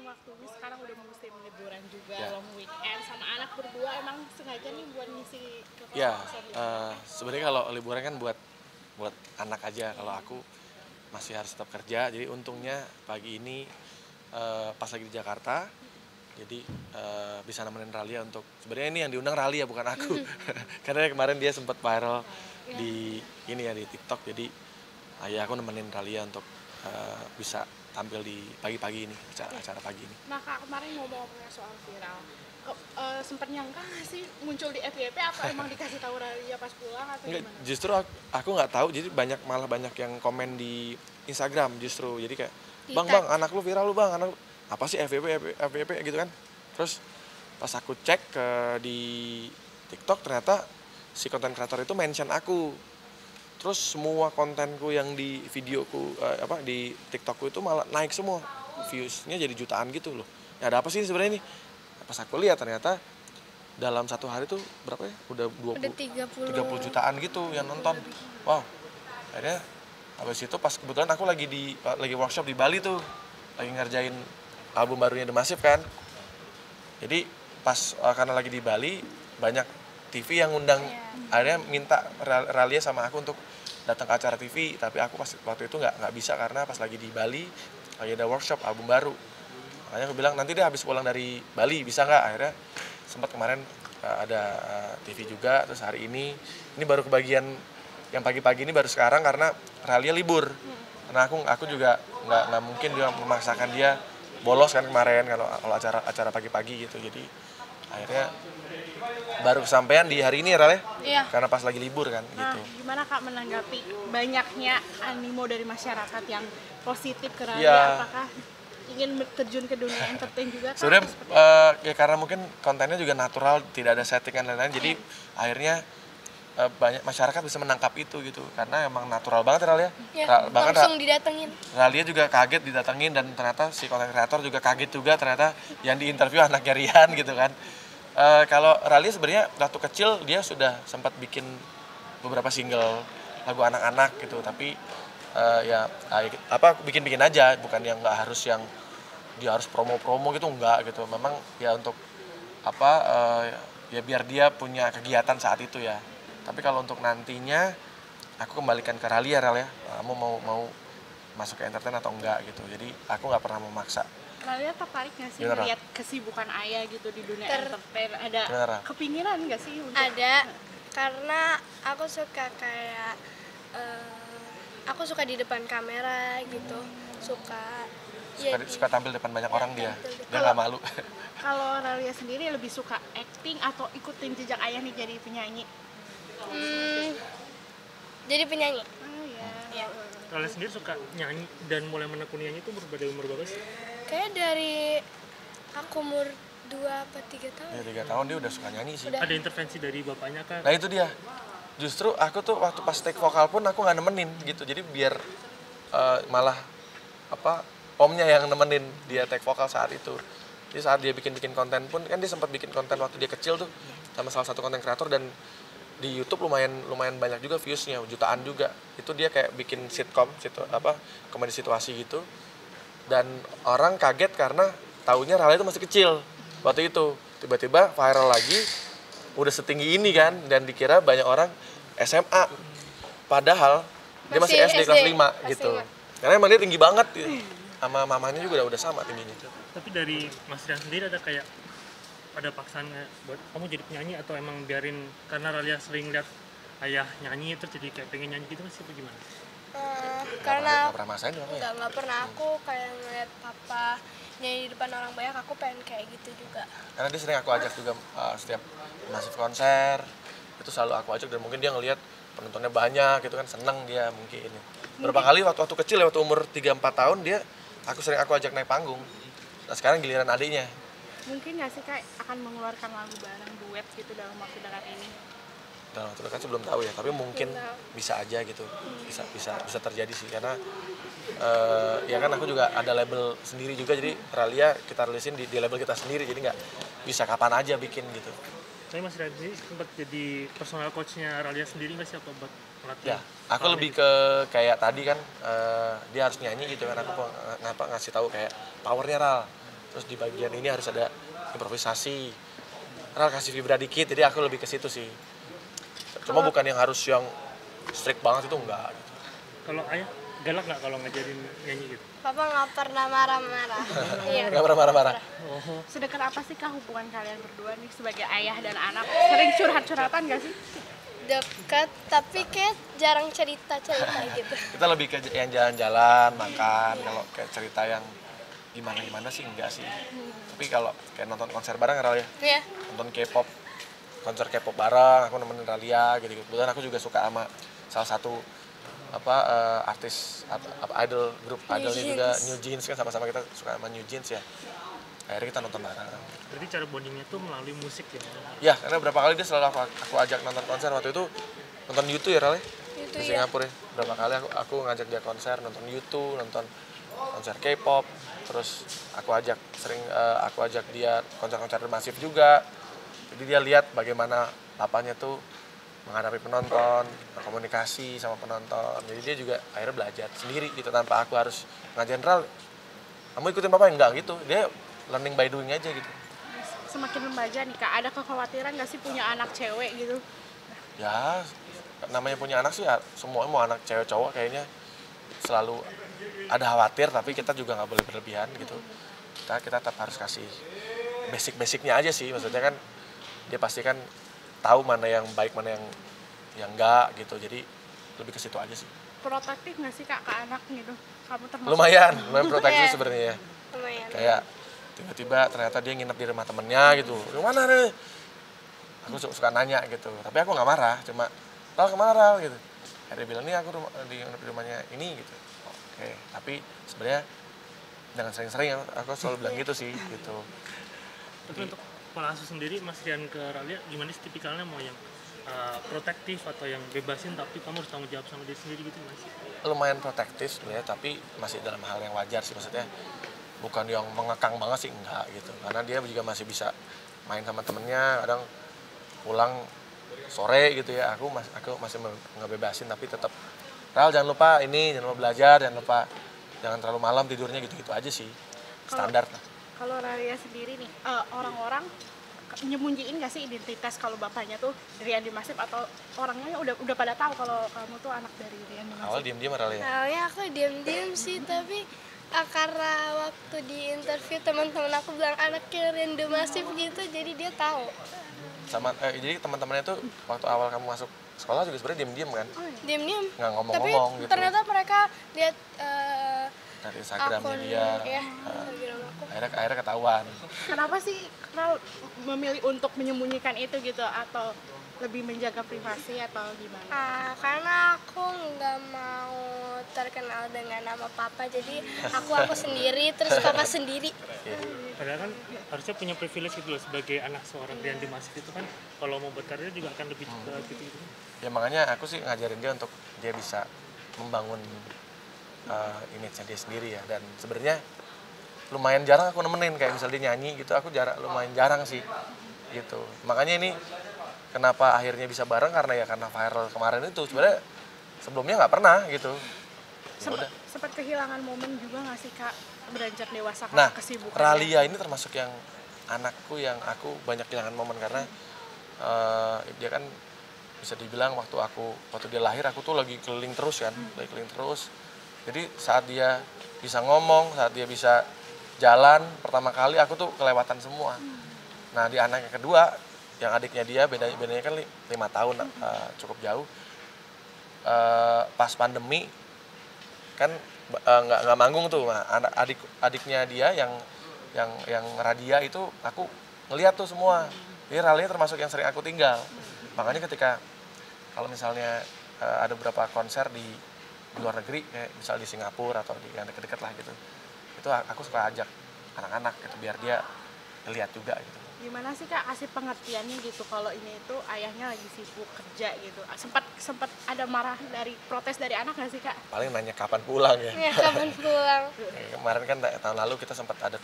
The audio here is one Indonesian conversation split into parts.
waktunya sekarang udah musim liburan juga, Ya. long weekend sama anak berdua emang sengaja nih buat ngisi Ya, kekosongan liburan. sebenarnya kalau liburan kan buat anak aja. Kalau aku masih harus tetap kerja. Jadi untungnya pagi ini pas lagi di Jakarta, jadi bisa nemenin Ralia untuk sebenarnya ini yang diundang Ralia bukan aku. Karena kemarin dia sempat viral Ya. di ini ya di TikTok. Jadi ya aku nemenin Ralia untuk bisa tampil di pagi-pagi ini acara pagi ini. Nah kak, kemarin ngomong-ngomongnya soal viral, sempat nyangka nggak sih muncul di FYP atau emang dikasih tahu Ralia pas pulang atau Enggak, gimana? justru aku nggak tahu. Jadi malah banyak yang komen di Instagram justru. Jadi kayak bang anak lu viral lu bang, anak lu apa sih FVP gitu kan. Terus pas aku cek di TikTok ternyata si konten kreator itu mention aku. Terus semua kontenku yang di videoku di TikTokku itu malah naik semua. Viewsnya jadi jutaan gitu loh. Ya ada apa sih sebenarnya ini? Pas aku lihat ternyata dalam satu hari tuh berapa ya? Udah 30 jutaan gitu yang nonton. Wow. Akhirnya habis itu pas kebetulan aku lagi workshop di Bali tuh. Lagi ngerjain album barunya The Massive kan. Jadi pas karena lagi di Bali banyak TV yang undang, akhirnya minta Ralia sama aku untuk datang ke acara TV, tapi aku pas waktu itu nggak bisa karena pas lagi di Bali lagi ada workshop album baru. Makanya aku bilang nanti deh habis pulang dari Bali bisa nggak, akhirnya sempat kemarin ada TV juga. Terus hari ini baru kebagian yang pagi-pagi ini baru sekarang karena Ralia libur. Karena aku juga nggak mungkin juga memaksakan dia bolos kan kemarin kalau acara pagi-pagi gitu. Jadi akhirnya baru kesampaian di hari ini ya Ral ya? Iya. Karena pas lagi libur kan Nah, gitu. gimana kak menanggapi banyaknya animo dari masyarakat yang positif ke Ralia? Iya. Apakah ingin terjun ke dunia entertain juga kak? Sebenarnya Atau seperti ya karena mungkin kontennya juga natural, tidak ada settingan dan lain-lain, jadi akhirnya banyak masyarakat bisa menangkap itu gitu karena emang natural banget Ral ya. Bahkan langsung didatengin. Ralia juga kaget didatengin dan ternyata si konten kreator juga kaget juga ternyata yang diinterview anaknya Rian gitu kan. Kalau Ralia sebenarnya waktu kecil dia sudah sempat bikin beberapa single lagu anak-anak gitu, tapi bikin-bikin aja, bukan yang nggak harus yang dia harus promo-promo gitu, enggak gitu. Memang ya untuk ya biar dia punya kegiatan saat itu ya. Tapi kalau untuk nantinya aku kembalikan ke Ralia Ral ya, kamu mau masuk ke entertain atau enggak gitu. Jadi aku nggak pernah memaksa. Ralia tertarik nggak sih Gimana? melihat kesibukan ayah gitu di dunia entertain? Ada Gimana? kepinginan nggak sih untuk Ada, karena aku suka kayak aku suka di depan kamera gitu, Suka tampil depan banyak orang dia nggak malu. kalau Ralia sendiri lebih suka acting atau ikutin jejak ayah nih jadi penyanyi? jadi penyanyi. Oh ya. Iya. Kalian sendiri suka nyanyi dan mulai menekuni nyanyi itu umur berapa sih? Kayak dari aku umur 2 atau 3 tahun. Ya 3 tahun dia udah suka nyanyi sih. Ada intervensi dari bapaknya kan? Nah itu dia. Justru aku tuh waktu pas take vokal pun aku nggak nemenin gitu. Jadi biar malah omnya yang nemenin dia take vokal saat itu. Jadi saat dia bikin konten pun kan dia sempat bikin konten waktu dia kecil tuh sama salah satu konten kreator dan di YouTube lumayan banyak juga viewsnya, jutaan juga. Itu dia kayak bikin komedi situasi gitu. Dan orang kaget karena taunya Rala itu masih kecil waktu itu. Tiba-tiba viral lagi, udah setinggi ini kan, dan dikira banyak orang SMA. Padahal dia masih SD kelas 5 gitu. Karena emang dia tinggi banget sama mamanya juga udah sama tingginya. Tapi dari Mas Rian sendiri ada kayak ada paksaan buat kamu jadi penyanyi atau emang biarin karena Ralia sering lihat ayah nyanyi terus jadi kayak pengen nyanyi gitu masih bagaimana? Karena Nggak pernah masain dong ya? nggak pernah aku kayak ngeliat papa nyanyi di depan orang banyak, aku pengen kayak gitu juga. Karena dia sering aku ajak juga setiap masif konser itu selalu aku ajak dan mungkin dia ngelihat penontonnya banyak gitu kan, seneng dia mungkin. Berapa kali waktu kecil ya, waktu umur 3-4 tahun aku ajak naik panggung. Nah sekarang giliran adiknya. Mungkin nggak sih kak akan mengeluarkan lagu bareng duet gitu dalam waktu dekat ini? Dalam waktu dekat sih belum tahu ya, tapi mungkin bisa aja gitu, bisa terjadi sih karena ya kan aku juga ada label sendiri juga, jadi Ralia kita rilisin di label kita sendiri, jadi nggak bisa kapan aja bikin gitu. Tapi Mas Rian sendiri sempat jadi personal coach-nya Ralia sendiri nggak sih apa buat melatih? Ya, aku lebih ke kayak tadi kan dia harus nyanyi gitu kan, aku ngasih tahu kayak powernya Ral, terus di bagian ini harus ada improvisasi. Ral kasih vibra dikit, jadi aku lebih ke situ sih. Cuma bukan yang harus yang strict banget, itu enggak gitu. Kalau ayah galak nggak kalau ngajarin nyanyi gitu? Papa nggak pernah marah-marah. Iya. Nggak pernah marah-marah. Oh, Sedekat apa sih Kak hubungan kalian berdua nih sebagai ayah dan anak? Sering curhat-curhatan gak sih? Dekat, tapi kayak jarang cerita-cerita gitu. Kita lebih ke yang jalan-jalan, makan. Kalau kayak cerita yang gimana-gimana sih enggak sih. Tapi kalau kayak nonton konser bareng Ral ya, Iya. nonton K-pop, konser K-pop bareng, aku nemenin Ralia gitu. Kebetulan aku juga suka sama salah satu artis idol, grup idolnya juga New Jeans kan, sama-sama kita suka sama New Jeans ya. Akhirnya kita nonton bareng. berarti cara bondingnya tuh melalui musik ya? Ya, karena berapa kali dia selalu aku ajak nonton konser. Waktu itu nonton YouTube ya Ral ya? Itu Di ya. Singapura ya. Berapa kali aku ngajak dia konser, nonton YouTube, nonton konser K-pop. Terus aku ajak dia konser-konser masif juga. Jadi dia lihat bagaimana papanya tuh menghadapi penonton, berkomunikasi sama penonton. Jadi dia juga akhirnya belajar sendiri gitu tanpa aku harus ngajarin Ral, kamu ikutin papa, enggak gitu. Dia learning by doing aja gitu. Semakin remaja nih Kak, ada kekhawatiran gak sih punya anak cewek gitu? Ya, namanya punya anak sih ya, semuanya mau anak cewek cowok kayaknya selalu ada khawatir, tapi kita juga nggak boleh berlebihan gitu. Kita tetap harus kasih basic-basicnya aja sih, maksudnya kan dia pasti kan tahu mana yang baik, mana yang enggak gitu. Jadi lebih ke situ aja sih. Protektif gak sih Kak ke anak gitu? Kamu termasuk? Lumayan protektif Iya. sebenarnya ya. Lumayan. Kayak tiba-tiba ternyata dia nginep di rumah temennya gitu. Kemana nih? Aku suka nanya gitu. Tapi aku nggak marah, cuma Ral kemana Ral gitu. Dia bilang nih aku nginep di rumahnya ini gitu. Oke, tapi sebenarnya jangan sering-sering ya. Aku selalu bilang gitu sih gitu. Tapi untuk pola asuh sendiri, Mas Rian ke Ralia gimana sih tipikalnya, mau yang protektif atau yang bebasin tapi kamu harus tanggung jawab sama diri sendiri gitu Mas? Lumayan protektif sebenarnya, tapi masih dalam hal yang wajar sih, maksudnya bukan yang mengekang banget sih, enggak gitu. Karena dia juga masih bisa main sama temennya, kadang pulang sore gitu ya, aku masih ngebebasin, tapi tetap Ral jangan lupa ini, jangan lupa belajar, jangan terlalu malam tidurnya, gitu-gitu aja sih, standar lah. Kalau Ralia sendiri nih, orang-orang nyembunyiin gak sih identitas kalau bapaknya tuh Rian Dimasif, atau orangnya udah pada tahu kalau kamu tuh anak dari Rian Awal Dimasif? diem-diem Ral ya. Awalnya aku diam-diam sih, tapi karena waktu di interview teman-teman aku bilang anaknya Rian Dimasif gitu, jadi dia tahu. Jadi teman-temannya tuh waktu awal kamu masuk sekolah juga sebenarnya diem-diem kan, Diam-diam. nggak Tapi ngomong-ngomong gitu. ternyata mereka lihat Dari Instagramnya akun dia, ya, Instagram aku. akhirnya ketahuan. Kenapa sih Ral memilih untuk menyembunyikan itu gitu, atau lebih menjaga privasi atau gimana? Karena aku nggak mau terkenal dengan nama papa, jadi aku sendiri, terus papa sendiri. Padahal kan harusnya punya privilege gitu loh sebagai anak seorang Rian Dimasif itu kan, kalau mau berkarir juga akan lebih cepat gitu. Ya makanya aku sih ngajarin dia untuk dia bisa membangun image-nya dia sendiri ya. Dan sebenarnya lumayan jarang aku nemenin, kayak misalnya dia nyanyi gitu, aku lumayan jarang sih gitu. Makanya ini kenapa akhirnya bisa bareng, karena viral kemarin itu. Sebenarnya sebelumnya nggak pernah gitu. Ya udah. Sempat kehilangan momen juga nggak sih Kak, beranjak dewasa Nah, karena kesibukannya? Ralia ini termasuk yang anakku yang aku banyak kehilangan momen, karena dia kan bisa dibilang waktu dia lahir aku tuh lagi keliling terus kan, lagi keliling terus. Jadi saat dia bisa ngomong, saat dia bisa jalan pertama kali, aku tuh kelewatan semua. Nah di anak yang kedua, yang adiknya dia bedanya kan 5 tahun, cukup jauh. Pas pandemi kan nggak manggung tuh, nah, adiknya dia yang Radia itu aku ngeliat tuh semua. Jadi Ralia termasuk yang sering aku tinggal. Makanya ketika kalau misalnya ada beberapa konser di luar negeri, kayak misal di Singapura atau di yang dekat-dekat lah gitu, itu aku suka ajak anak-anak gitu biar dia lihat juga gitu. Gimana sih Kak kasih pengertiannya gitu kalau ini itu ayahnya lagi sibuk kerja gitu? Sempat ada protes dari anak nggak sih Kak? Paling nanya kapan pulang ya. Ya, kapan pulang? Kemarin kan tahun lalu kita sempat ada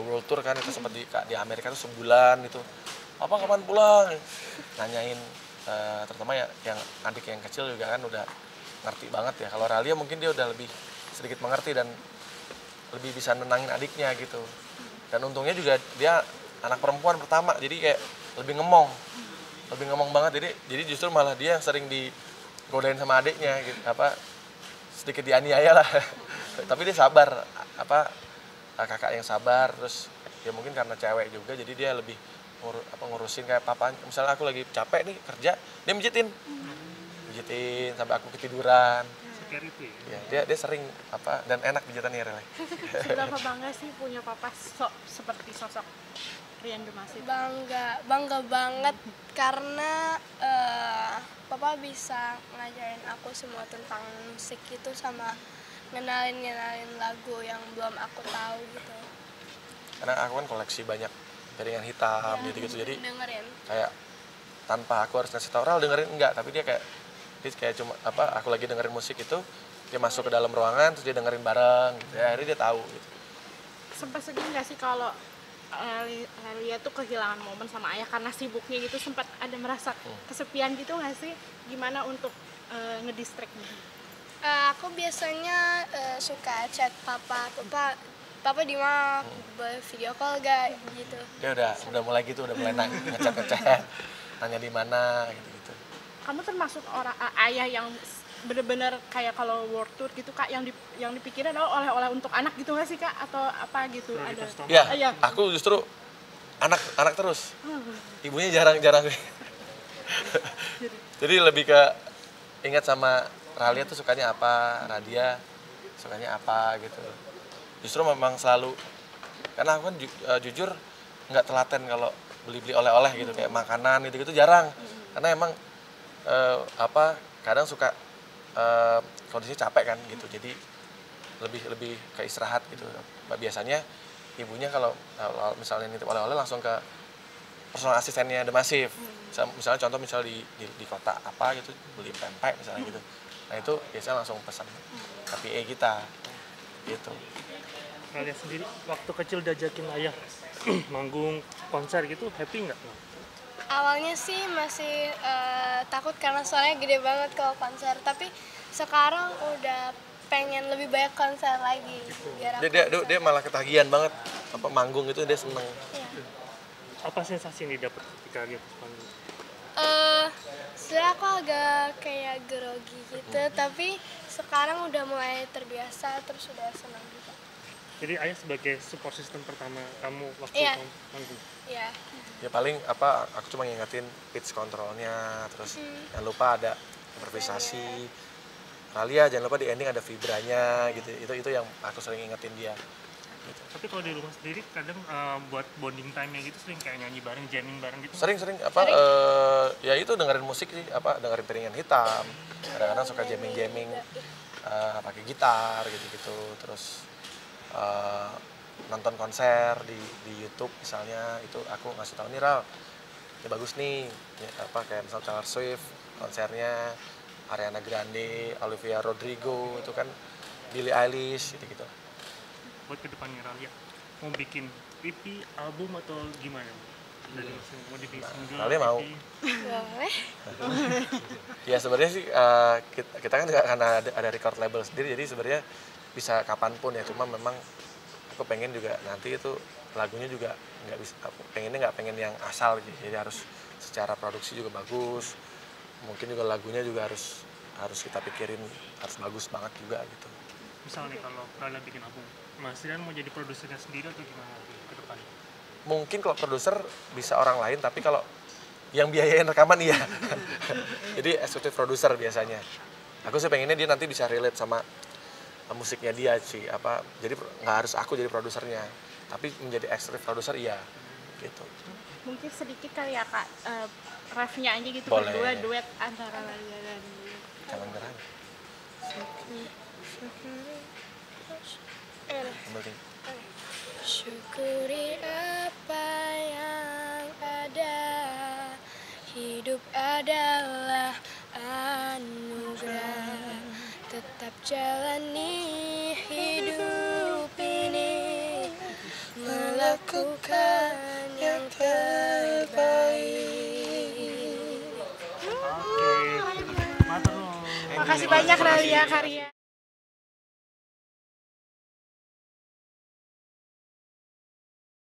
world tour kan, itu sempat di Amerika tuh sebulan itu. Apa kapan pulang? Nanyain, terutama yang adik yang kecil juga kan udah ngerti banget ya. Kalau Ralia mungkin dia udah lebih sedikit mengerti dan lebih bisa nenangin adiknya gitu. Dan untungnya juga dia anak perempuan pertama, jadi kayak lebih ngomong banget. Jadi justru malah dia yang sering digodain sama adiknya gitu, sedikit dianiaya lah. Tapi dia sabar, kakak yang sabar. Terus ya mungkin karena cewek juga, jadi dia lebih ngurusin kayak papa. Misalnya aku lagi capek nih kerja, dia mijitin sampai aku ketiduran. Security. Ya, dia sering dan enak pijatannya Rele. Seberapa bangga sih punya papa seperti sosok Rian Demasif? Bangga banget karena papa bisa ngajarin aku semua tentang musik itu, sama ngenalin lagu yang belum aku tahu gitu. Karena aku kan koleksi banyak piringan hitam gitu-gitu, jadi Dengerin. kayak tanpa aku harus ngasih tau Ral dengerin enggak, tapi dia kayak cuma aku lagi dengerin musik itu, dia masuk ke dalam ruangan terus dia dengerin bareng gitu ya, akhirnya dia tahu gitu. Sempat sedih nggak sih kalau Lia tuh kehilangan momen sama ayah karena sibuknya gitu, sempat ada merasa kesepian gitu nggak sih? Gimana untuk ngedistract gitu? Aku biasanya suka chat papa di mana, boleh video call gak gitu. Dia udah mulai gitu, udah mulai ngechat nanya di mana gitu. Kamu termasuk orang ayah yang bener-bener kayak kalau world tour gitu Kak, yang dipikirin adalah oleh-oleh untuk anak gitu nggak sih Kak, atau apa gitu? Ada ya, aku justru anak terus, ibunya jarang jadi lebih ke ingat sama Ralia tuh sukanya apa, Radia sukanya apa gitu. Justru memang selalu, karena aku kan jujur nggak telaten kalau beli oleh-oleh gitu, kayak makanan gitu jarang, karena emang kadang suka kondisinya capek kan gitu, jadi lebih ke istirahat gitu. Biasanya ibunya kalau misalnya nitip oleh-oleh langsung ke personal asistennya Demasif. Misalnya contoh di kota apa gitu, beli pempek misalnya gitu, nah itu biasanya langsung pesan ke PA kita gitu. Kalian sendiri waktu kecil diajakin ayah manggung konser gitu, happy nggak? Awalnya sih masih takut karena soalnya gede banget kalau konser, tapi sekarang udah pengen lebih banyak konser lagi. Biar Dia malah ketagihan banget manggung itu, dia seneng. Iya. Apa sensasi yang didapat ketika dia manggung? Sebenarnya aku agak kayak grogi gitu, tapi sekarang udah mulai terbiasa, terus udah senang juga. Jadi ayah sebagai support system pertama kamu waktu manggung? Iya. Ya paling aku cuma ngingetin pitch controlnya, terus jangan lupa ada improvisasi. Ralia jangan lupa di ending ada vibranya gitu. Itu yang aku sering ingetin dia. Gitu. Tapi kalau di rumah sendiri kadang buat bonding time-nya gitu sering kayak nyanyi bareng, jamming bareng gitu? Sering ya itu dengerin musik sih, dengerin piringan hitam. Kadang-kadang suka jamming pakai gitar gitu. Terus nonton konser di YouTube misalnya, itu aku ngasih tahu nih Ral, ini bagus nih, kayak misal Taylor Swift konsernya, Ariana Grande, Olivia Rodrigo, itu kan Billie Eilish gitu. Buat kedepannya Ralia, mau bikin EP, album atau gimana? Dari mau dibikin single? Ralia mau. Boleh. Ya sebenarnya sih kita kan karena ada record label sendiri, jadi sebenarnya bisa kapanpun ya, cuma memang aku pengen juga nanti itu lagunya juga nggak pengen yang asal gitu, jadi harus secara produksi juga bagus, mungkin juga lagunya juga harus kita pikirin harus bagus banget juga gitu. Misalnya kalau kalian bikin album, Mas Rian mau jadi produsernya sendiri atau gimana ke depan? Mungkin kalau produser bisa orang lain, tapi kalau yang biayain rekaman iya. Jadi eksekutif produser biasanya. Aku sih pengennya dia nanti bisa relate sama musiknya dia sih, jadi nggak harus aku jadi produsernya, tapi menjadi eksekutif produser iya gitu. Mungkin sedikit kali ya Kak, refnya aja gitu. Boleh. Berdua duet antara Ralia dan jangan gerang. Syukuri apa yang ada, hidup adalah anugerah, tetap jalani hidup ini, melakukan yang terbaik. Oke, matur nuwun. Makasih banyak Ralia Karya.